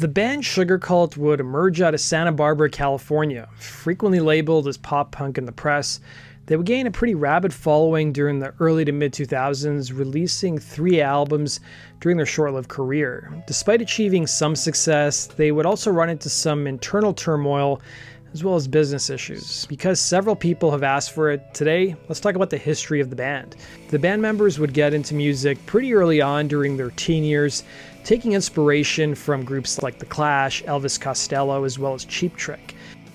The band Sugarcult would emerge out of Santa Barbara, California. Frequently labeled as pop punk in the press, they would gain a pretty rabid following during the early to mid-2000s, releasing 3 albums during their short-lived career. Despite achieving some success, they would also run into some internal turmoil as well as business issues. Because several people have asked for it, today let's talk about the history of the band. The band members would get into music pretty early on during their teen years, taking inspiration from groups like The Clash, Elvis Costello, as well as Cheap Trick.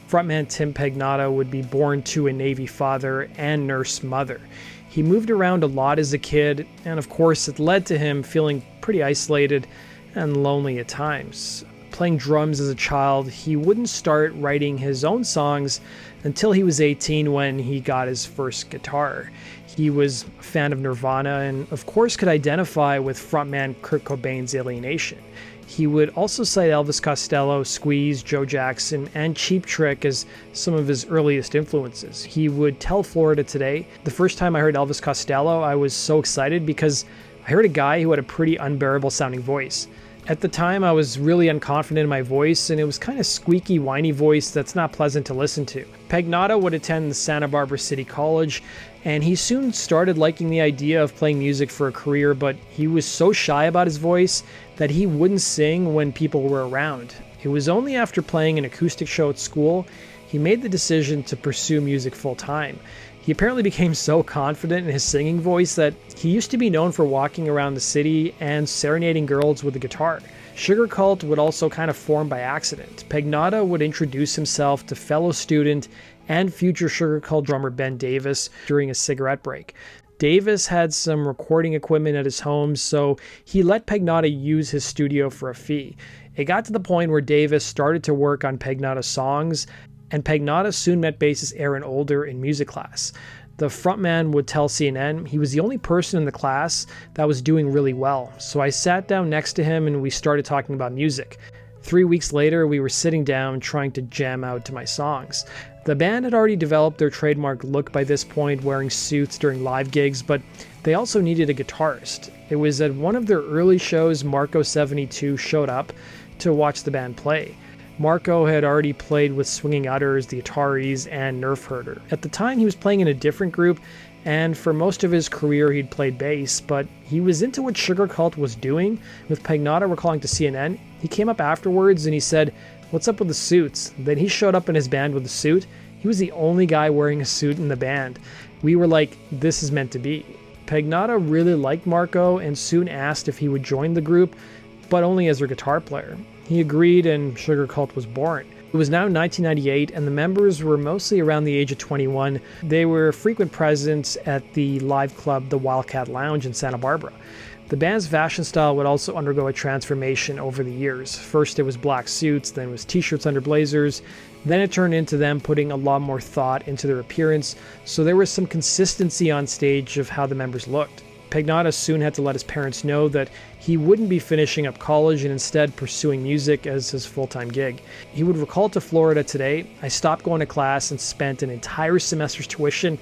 Frontman Tim Pagnotta would be born to a Navy father and nurse mother. He moved around a lot as a kid, and of course it led to him feeling pretty isolated and lonely at times. Playing drums as a child, he wouldn't start writing his own songs until he was 18 when he got his first guitar. He was a fan of Nirvana and of course could identify with frontman Kurt Cobain's alienation. He would also cite Elvis Costello, Squeeze, Joe Jackson, and Cheap Trick as some of his earliest influences. He would tell Florida Today, "The first time I heard Elvis Costello, I was so excited because I heard a guy who had a pretty unbearable sounding voice. At the time, I was really unconfident in my voice, and it was kind of squeaky, whiny voice that's not pleasant to listen to." Pagnotta would attend the Santa Barbara City College, and he soon started liking the idea of playing music for a career, but he was so shy about his voice that he wouldn't sing when people were around. It was only after playing an acoustic show at school he made the decision to pursue music full-time. He apparently became so confident in his singing voice that he used to be known for walking around the city and serenading girls with a guitar. Sugarcult would also kind of form by accident. Pagnotta would introduce himself to fellow student and future Sugarcult drummer Ben Davis during a cigarette break. Davis had some recording equipment at his home, so he let Pagnotta use his studio for a fee. It got to the point where Davis started to work on Pagnotta's songs, and Pagnotta soon met bassist Aaron Older in music class. The frontman would tell CNN he was the only person in the class that was doing really well, so I sat down next to him and we started talking about music. 3 weeks later, we were sitting down trying to jam out to my songs. The band had already developed their trademark look by this point, wearing suits during live gigs, but they also needed a guitarist. It was at one of their early shows Marko 72 showed up to watch the band play. Marko had already played with Swinging Utters, the Ataris, and Nerf Herder. At the time, he was playing in a different group, and for most of his career, he'd played bass, but he was into what Sugarcult was doing. With Pagnotta recalling to CNN, he came up afterwards and he said, "What's up with the suits?" Then he showed up in his band with a suit. He was the only guy wearing a suit in the band. We were like, this is meant to be. Pagnotta really liked Marko and soon asked if he would join the group, but only as their guitar player. He agreed and Sugarcult was born. It was now 1998 and the members were mostly around the age of 21. They were frequent presence at the live club, the Wildcat Lounge in Santa Barbara. The band's fashion style would also undergo a transformation over the years. First it was black suits, then it was t-shirts under blazers, then it turned into them putting a lot more thought into their appearance, so there was some consistency on stage of how the members looked. Pagnotta soon had to let his parents know that he wouldn't be finishing up college and instead pursuing music as his full-time gig. He would recall to Florida Today, "I stopped going to class and spent an entire semester's tuition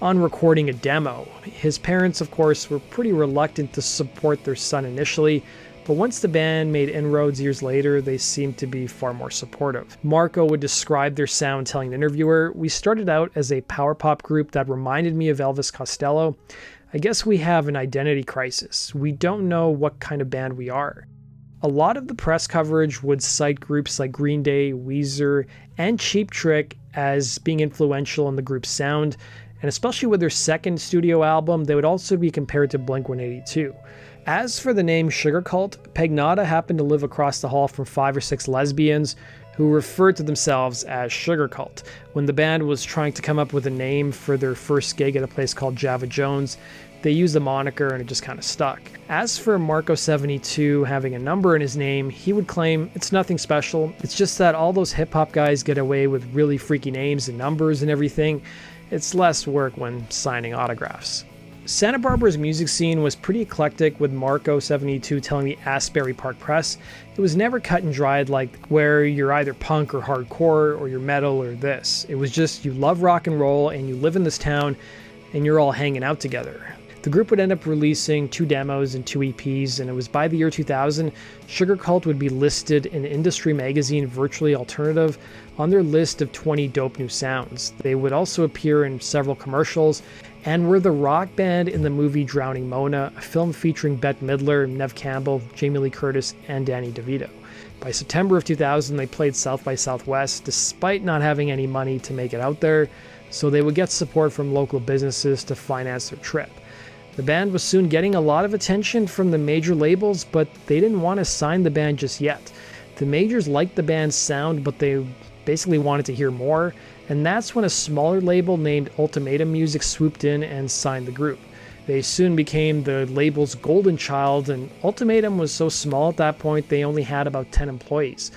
on recording a demo." His parents, of course, were pretty reluctant to support their son initially, but once the band made inroads years later, they seemed to be far more supportive. Marko would describe their sound telling the interviewer, "We started out as a power pop group that reminded me of Elvis Costello. I guess we have an identity crisis. We don't know what kind of band we are." A lot of the press coverage would cite groups like Green Day, Weezer, and Cheap Trick as being influential in the group's sound, and especially with their second studio album, they would also be compared to Blink-182. As for the name Sugarcult, Pagnotta happened to live across the hall from 5 or 6 lesbians who referred to themselves as Sugarcult. When the band was trying to come up with a name for their first gig at a place called Java Jones, they used the moniker and it just kind of stuck. As for Marko 72 having a number in his name, he would claim it's nothing special. It's just that all those hip-hop guys get away with really freaky names and numbers and everything. It's less work when signing autographs. Santa Barbara's music scene was pretty eclectic, with Marko 72 telling the Asbury Park Press it was never cut and dried like where you're either punk or hardcore or you're metal or this. It was just you love rock and roll and you live in this town and you're all hanging out together. The group would end up releasing 2 demos and 2 EPs, and it was by the year 2000, Sugarcult would be listed in industry magazine Virtually Alternative on their list of 20 dope new sounds. They would also appear in several commercials and were the rock band in the movie Drowning Mona, a film featuring Bette Midler, Neve Campbell, Jamie Lee Curtis, and Danny DeVito. By September of 2000, they played South by Southwest despite not having any money to make it out there, so they would get support from local businesses to finance their trip. The band was soon getting a lot of attention from the major labels, but they didn't want to sign the band just yet. The majors liked the band's sound, but they basically wanted to hear more, and that's when a smaller label named Ultimatum Music swooped in and signed the group. They soon became the label's golden child, and Ultimatum was so small at that point they only had about 10 employees.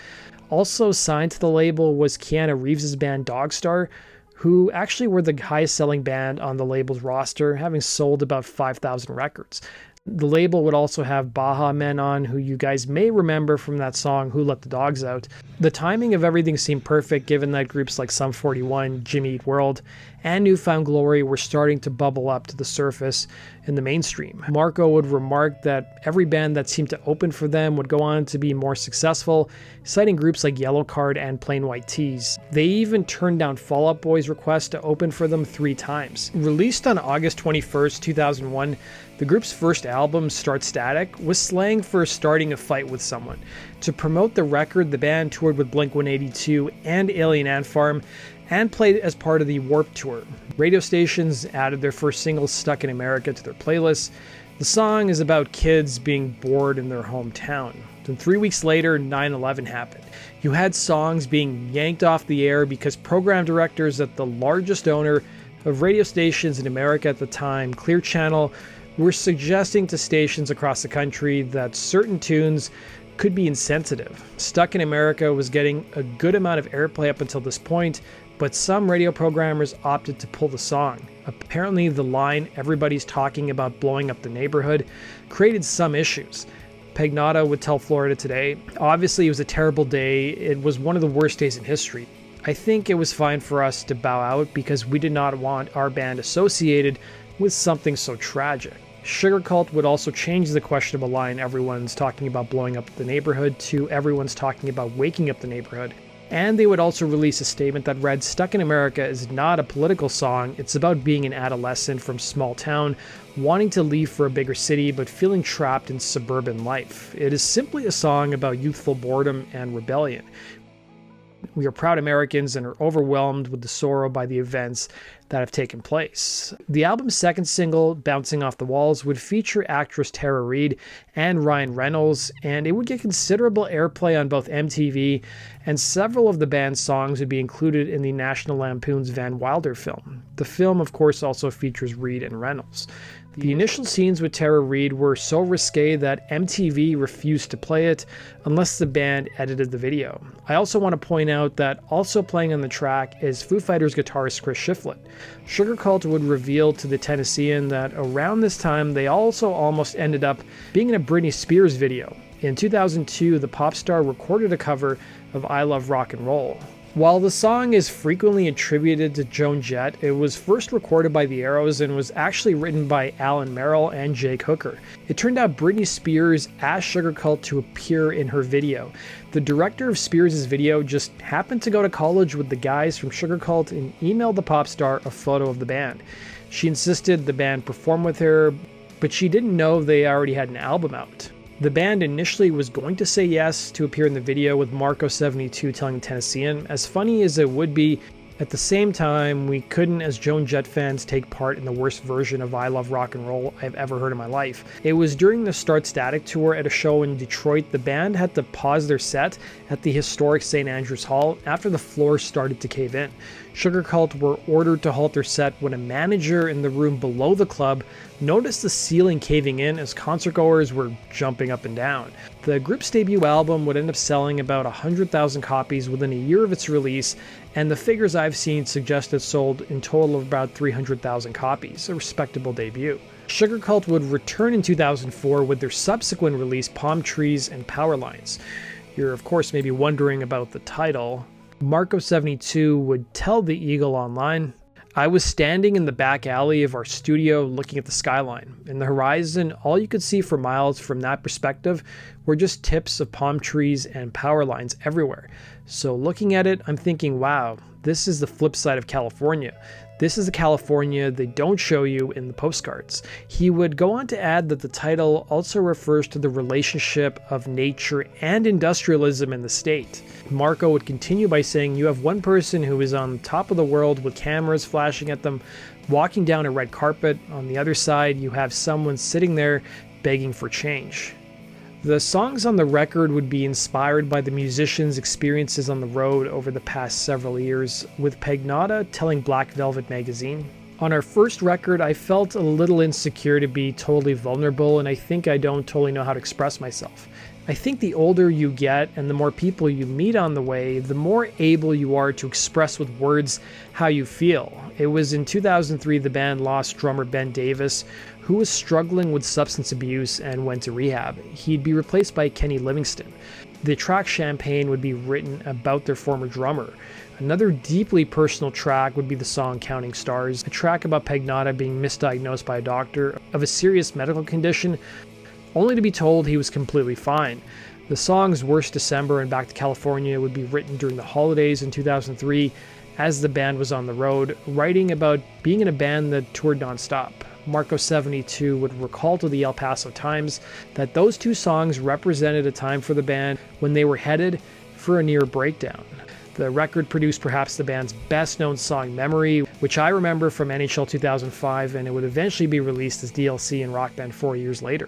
Also signed to the label was Keanu Reeves' band Dogstar, who actually were the highest selling band on the label's roster, having sold about 5,000 records. The label would also have Baha Men on, who you guys may remember from that song Who Let the Dogs Out. The timing of everything seemed perfect given that groups like Sum 41, Jimmy Eat World, and Newfound Glory were starting to bubble up to the surface in the mainstream. Marko would remark that every band that seemed to open for them would go on to be more successful, citing groups like Yellowcard and Plain White T's. They even turned down Fall Out Boy's request to open for them 3 times. Released on August 21st, 2001, the group's first album, Start Static, was slang for starting a fight with someone. To promote the record, the band toured with Blink-182 and Alien Ant Farm, and played as part of the Warped Tour. Radio stations added their first single, Stuck in America, to their playlists. The song is about kids being bored in their hometown. Then 3 weeks later, 9/11 happened. You had songs being yanked off the air because program directors at the largest owner of radio stations in America at the time, Clear Channel, were suggesting to stations across the country that certain tunes could be insensitive. Stuck in America was getting a good amount of airplay up until this point, but some radio programmers opted to pull the song. Apparently the line, "Everybody's talking about blowing up the neighborhood," created some issues. Pagnotta would tell Florida Today, "Obviously it was a terrible day. It was one of the worst days in history. I think it was fine for us to bow out because we did not want our band associated with something so tragic." Sugarcult would also change the questionable line, "Everyone's talking about blowing up the neighborhood," to "Everyone's talking about waking up the neighborhood." And they would also release a statement that read, "Stuck in America is not a political song. It's about being an adolescent from small town, wanting to leave for a bigger city, but feeling trapped in suburban life. It is simply a song about youthful boredom and rebellion. We are proud Americans and are overwhelmed with the sorrow by the events that have taken place." The album's second single, Bouncing Off the Walls, would feature actress Tara Reid and Ryan Reynolds, and it would get considerable airplay on both MTV, and several of the band's songs would be included in the National Lampoon's Van Wilder film. The film, of course, also features Reid and Reynolds. The initial scenes with Tara Reid were so risque that MTV refused to play it unless the band edited the video. I also want to point out that also playing on the track is Foo Fighters guitarist Chris Shiflett. Sugarcult would reveal to the Tennessean that around this time they also almost ended up being in a Britney Spears video. In 2002, the pop star recorded a cover of I Love Rock and Roll. While the song is frequently attributed to Joan Jett, it was first recorded by the Arrows and was actually written by Alan Merrill and Jake Hooker. It turned out Britney Spears asked Sugarcult to appear in her video. The director of Spears' video just happened to go to college with the guys from Sugarcult and emailed the pop star a photo of the band. She insisted the band perform with her, but she didn't know they already had an album out. The band initially was going to say yes to appear in the video, with Marko72 telling the Tennessean, "As funny as it would be, at the same time, we couldn't, as Joan Jett fans, take part in the worst version of I Love Rock and Roll I've ever heard in my life." It was during the Start Static tour at a show in Detroit. The band had to pause their set at the historic St. Andrews Hall after the floor started to cave in. Sugarcult were ordered to halt their set when a manager in the room below the club noticed the ceiling caving in as concertgoers were jumping up and down. The group's debut album would end up selling about 100,000 copies within a year of its release, and the figures I've seen suggest it sold in total of about 300,000 copies, a respectable debut. Sugarcult would return in 2004 with their subsequent release, Palm Trees and Power Lines. You're of course maybe wondering about the title. Marko72 would tell the Eagle Online, I was standing in the back alley of our studio looking at the skyline. In the horizon, all you could see for miles from that perspective were just tips of palm trees and power lines everywhere. So looking at it, I'm thinking, wow, this is the flip side of California. This is the California they don't show you in the postcards. He would go on to add that the title also refers to the relationship of nature and industrialism in the state. Marko would continue by saying you have one person who is on top of the world with cameras flashing at them, walking down a red carpet. On the other side, you have someone sitting there begging for change. The songs on the record would be inspired by the musicians' experiences on the road over the past several years, with Pagnotta telling Black Velvet magazine, "On our first record, I felt a little insecure to be totally vulnerable, and I think I don't totally know how to express myself. I think the older you get and the more people you meet on the way, the more able you are to express with words how you feel." It was in 2003 the band lost drummer Ben Davis, who was struggling with substance abuse and went to rehab. He'd be replaced by Kenny Livingston. The track Champagne would be written about their former drummer. Another deeply personal track would be the song Counting Stars, a track about Pagnotta being misdiagnosed by a doctor of a serious medical condition, only to be told he was completely fine. The songs Worst December and Back to California would be written during the holidays in 2003 as the band was on the road, writing about being in a band that toured nonstop. Marko72 would recall to the El Paso Times that those two songs represented a time for the band when they were headed for a near breakdown. The record produced perhaps the band's best-known song, Memory, which I remember from NHL 2005, and it would eventually be released as DLC in Rock Band 4 years later.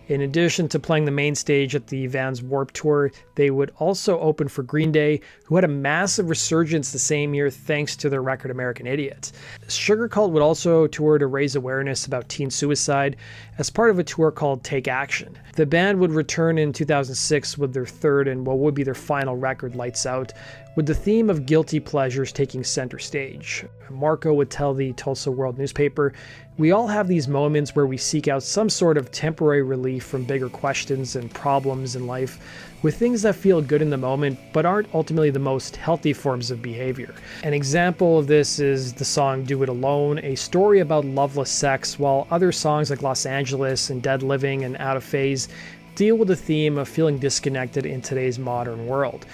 In addition to playing the main stage at the Vans Warped Tour, they would also open for Green Day, who had a massive resurgence the same year thanks to their record American Idiot. Sugarcult would also tour to raise awareness about teen suicide as part of a tour called Take Action. The band would return in 2006 with their third and what would be their final record, Lights Out, with the theme of guilty pleasures taking center stage. Marko would tell the Tulsa World newspaper, "We all have these moments where we seek out some sort of temporary relief from bigger questions and problems in life with things that feel good in the moment but aren't ultimately the most healthy forms of behavior." An example of this is the song Do It Alone, a story about loveless sex, while other songs like Los Angeles and Dead Living and Out of Phase deal with the theme of feeling disconnected in today's modern world.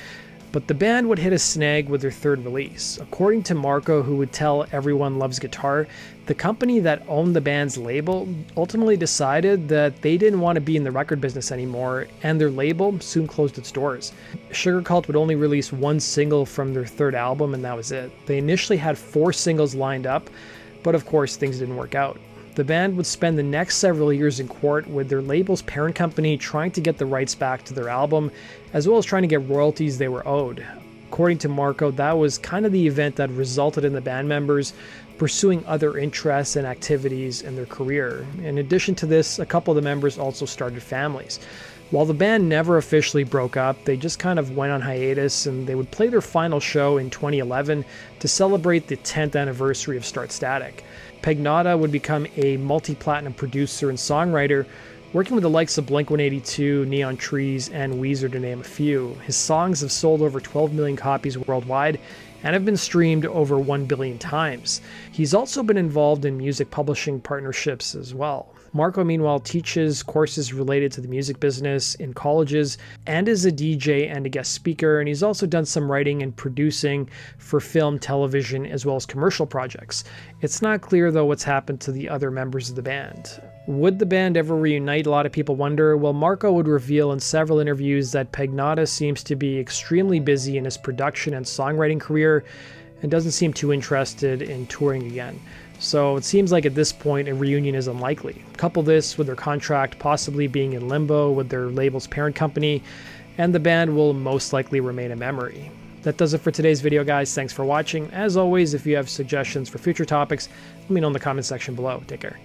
But the band would hit a snag with their third release. According to Marko, who would tell Everyone Loves Guitar, the company that owned the band's label ultimately decided that they didn't want to be in the record business anymore, and their label soon closed its doors. Sugarcult would only release one single from their third album, and that was it. They initially had 4 singles lined up, but of course things didn't work out. The band would spend the next several years in court with their label's parent company trying to get the rights back to their album, as well as trying to get royalties they were owed. According to Marko, that was kind of the event that resulted in the band members pursuing other interests and activities in their career. In addition to this, a couple of the members also started families. While the band never officially broke up, they just kind of went on hiatus, and they would play their final show in 2011 to celebrate the 10th anniversary of Start Static. Pagnotta would become a multi-platinum producer and songwriter, working with the likes of Blink-182, Neon Trees, and Weezer to name a few. His songs have sold over 12 million copies worldwide and have been streamed over 1 billion times. He's also been involved in music publishing partnerships as well. Marko, meanwhile, teaches courses related to the music business in colleges and is a DJ and a guest speaker, and he's also done some writing and producing for film, television, as well as commercial projects. It's not clear, though, what's happened to the other members of the band. Would the band ever reunite? A lot of people wonder. Well, Marko would reveal in several interviews that Pagnotta seems to be extremely busy in his production and songwriting career and doesn't seem too interested in touring again. So it seems like at this point a reunion is unlikely. Couple this with their contract possibly being in limbo with their label's parent company, and the band will most likely remain a memory. That does it for today's video, guys. Thanks for watching. As always, if you have suggestions for future topics, let me know in the comment section below. Take care.